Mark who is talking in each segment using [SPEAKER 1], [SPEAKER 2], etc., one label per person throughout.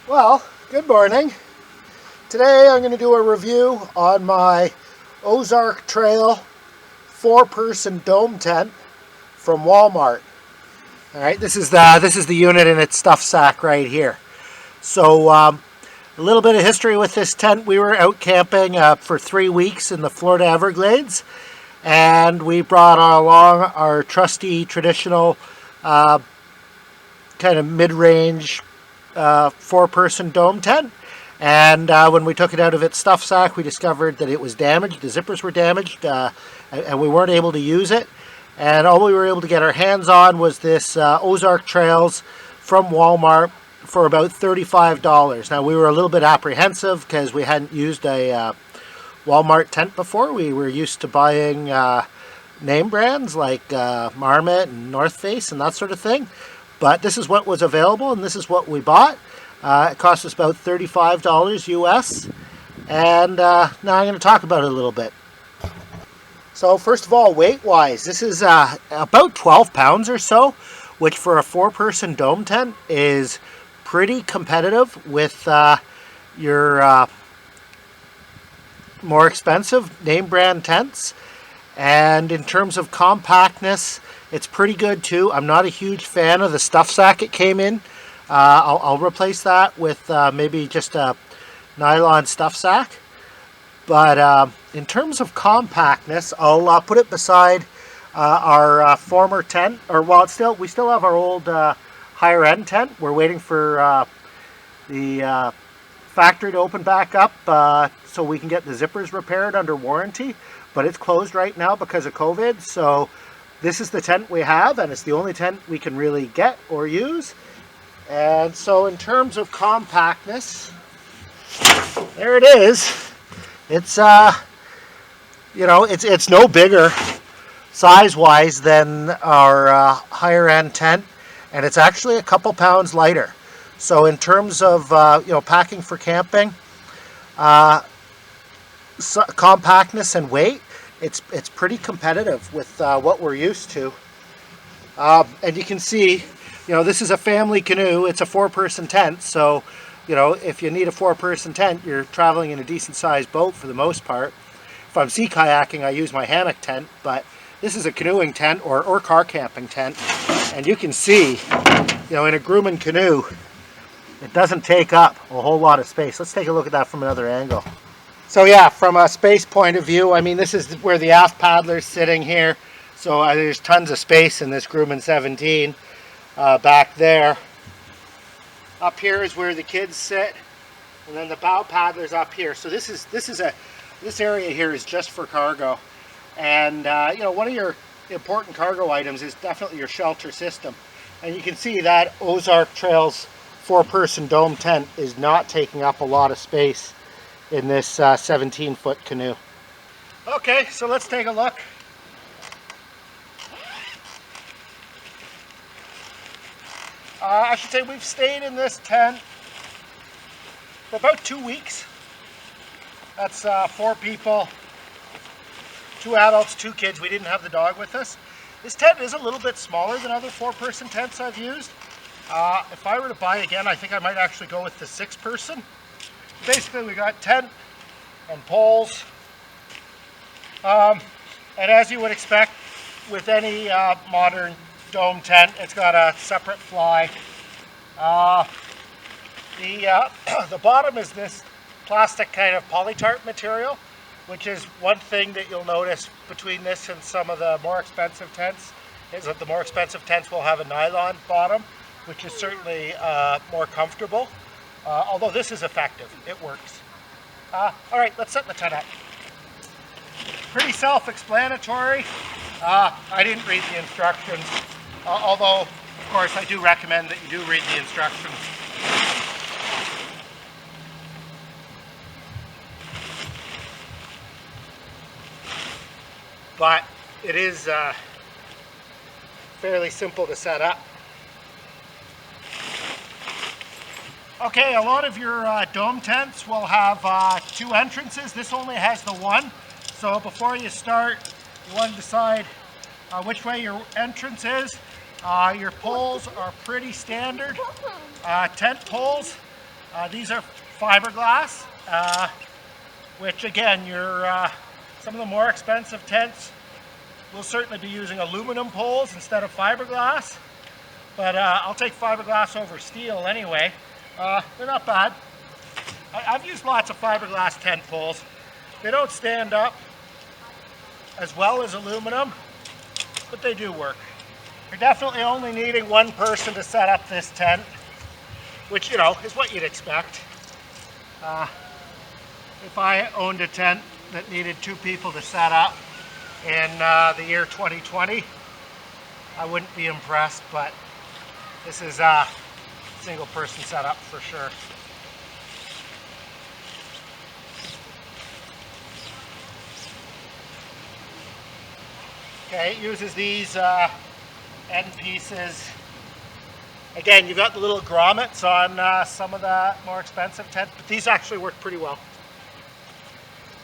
[SPEAKER 1] Well, good morning. Today I'm going to do a review on my Ozark Trail 4-person dome tent from Walmart. All right, this is the unit in its stuff sack right here. So a little bit of history with this tent. We were out camping for 3 weeks in the Florida Everglades, and we brought along our trusty traditional kind of mid-range 4-person dome tent. And when we took it out of its stuff sack, we discovered that it was damaged. The zippers were damaged, and we weren't able to use it. And all we were able to get our hands on was this Ozark Trails from Walmart for about $35. Now, we were a little bit apprehensive because we hadn't used a Walmart tent before. We were used to buying name brands like Marmot and North Face and that sort of thing. But this is what was available, and this is what we bought. It cost us about $35 US. And now I'm going to talk about it a little bit. So first of all, weight-wise, this is about 12 pounds or so, which for a 4-person dome tent is pretty competitive with your more expensive name brand tents. And in terms of compactness, it's pretty good too. I'm not a huge fan of the stuff sack it came in. I'll replace that with maybe just a nylon stuff sack. But in terms of compactness, I'll put it beside our former tent. Or well, we still have our old higher end tent. We're waiting for the factory to open back up so we can get the zippers repaired under warranty. But it's closed right now because of COVID. So this is the tent we have, and it's the only tent we can really get or use. And so in terms of compactness, there it is. It's it's no bigger size-wise than our higher end tent, and it's actually a couple pounds lighter. So in terms of packing for camping, compactness and weight, it's pretty competitive with what we're used to. And you can see, this is a family canoe. It's a 4-person tent, so if you need a 4-person tent, you're traveling in a decent sized boat for the most part. If I'm sea kayaking, I use my hammock tent, but this is a canoeing tent or car camping tent. And you can see, in a Grumman canoe, it doesn't take up a whole lot of space. Let's take a look at that from another angle. So yeah, from a space point of view, I mean, this is where the aft paddler's sitting here. So there's tons of space in this Grumman 17 back there. Up here is where the kids sit, and then the bow paddler's up here. So this area here is just for cargo. And one of your important cargo items is definitely your shelter system. And you can see that Ozark Trail's 4-person dome tent is not taking up a lot of space in this 17-foot canoe. Okay, so let's take a look. I should say we've stayed in this tent for about 2 weeks. That's 4 people, 2 adults, 2 kids. We didn't have the dog with us. This tent is a little bit smaller than other 4-person tents I've used. If I were to buy again, I think I might actually go with the 6-person. Basically, we got tent and poles. And as you would expect with any modern dome tent, it's got a separate fly. The bottom is this plastic kind of polytarp material, which is one thing that you'll notice between this and some of the more expensive tents, is that the more expensive tents will have a nylon bottom, which is certainly more comfortable. Although this is effective, it works. All right, let's set the tent up. Pretty self-explanatory. I didn't read the instructions, although, of course, I do recommend that you do read the instructions. But it is fairly simple to set up. Okay, a lot of your dome tents will have 2 entrances. This only has the one. So before you start, you want to decide which way your entrance is. Your poles are pretty standard tent poles. These are fiberglass, which again, some of the more expensive tents will certainly be using aluminum poles instead of fiberglass. But I'll take fiberglass over steel anyway. They're not bad. I've used lots of fiberglass tent poles. They don't stand up as well as aluminum, but they do work. You're definitely only needing one person to set up this tent, which, you know, is what you'd expect. If I owned a tent that needed 2 people to set up in the year 2020, I wouldn't be impressed, but this is a single person setup for sure. Okay, it uses these end pieces. Again, you've got the little grommets on some of the more expensive tents, but these actually work pretty well.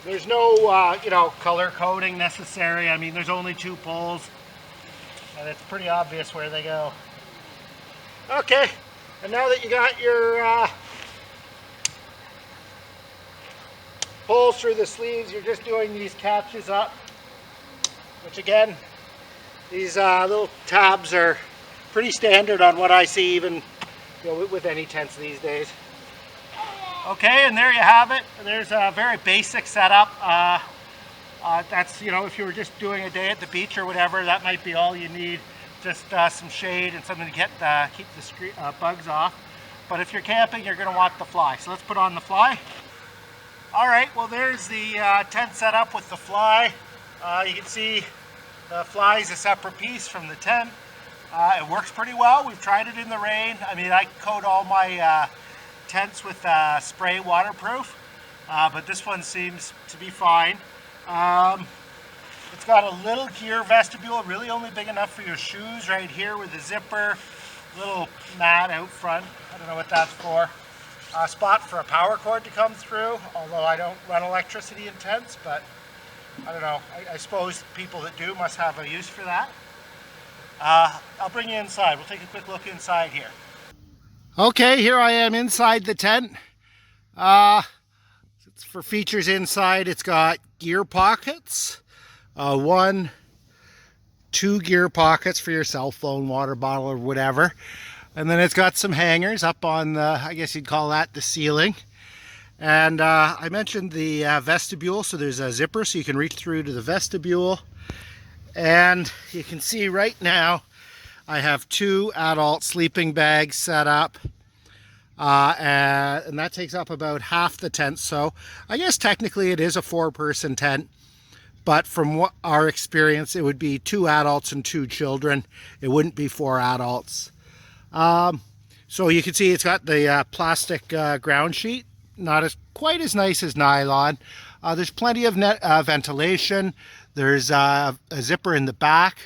[SPEAKER 1] There's no, you know, color coding necessary. I mean, there's only 2 poles, and it's pretty obvious where they go. Okay, and now that you got your poles through the sleeves, you're just doing these catches up, which again, these little tabs are pretty standard on what I see, even, you know, with any tents these days. Okay, and there you have it. There's a very basic setup. That's, you know, if you were just doing a day at the beach or whatever, that might be all you need. Just some shade and something to keep the bugs off. But if you're camping, you're going to want the fly. So let's put on the fly. All right, well, there's the tent setup with the fly. You can see the fly is a separate piece from the tent. It works pretty well. We've tried it in the rain. I mean, I coat all my tents with spray waterproof, but this one seems to be fine. It's got a little gear vestibule, really only big enough for your shoes right here with a zipper, little mat out front. I don't know what that's for. A spot for a power cord to come through, although I don't run electricity in tents, but I don't know. I suppose people that do must have a use for that. I'll bring you inside. We'll take a quick look inside here. Okay, here I am inside the tent. For features inside, it's got gear pockets. 1, 2 gear pockets for your cell phone, water bottle, or whatever. And then it's got some hangers up on the, I guess you'd call that the ceiling. And I mentioned the vestibule, so there's a zipper so you can reach through to the vestibule. And you can see right now I have 2 adult sleeping bags set up. And that takes up about half the tent. So I guess technically it is a 4-person tent. But from what our experience, it would be 2 adults and 2 children. It wouldn't be 4 adults. So you can see it's got the plastic ground sheet. Not quite as nice as nylon. There's plenty of ventilation. There's a zipper in the back,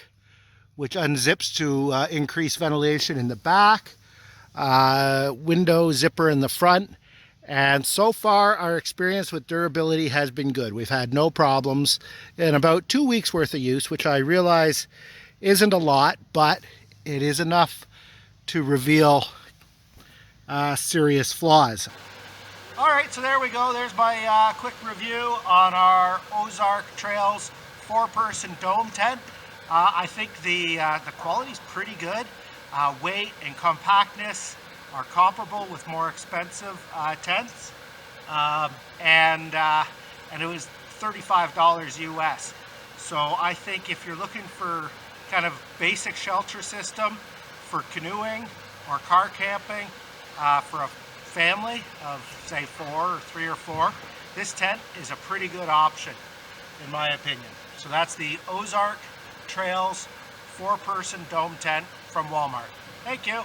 [SPEAKER 1] which unzips to increase ventilation in the back. Window zipper in the front. And so far, our experience with durability has been good. We've had no problems in about 2 weeks worth of use, which I realize isn't a lot, but it is enough to reveal serious flaws. All right, so there we go. There's my quick review on our Ozark Trails 4-person dome tent. I think the quality's pretty good. Weight and compactness are comparable with more expensive tents, and it was $35 US. So I think if you're looking for kind of basic shelter system for canoeing or car camping for a family of say 4 or 3 or 4, this tent is a pretty good option in my opinion. So that's the Ozark Trails 4-person dome tent from Walmart. Thank you.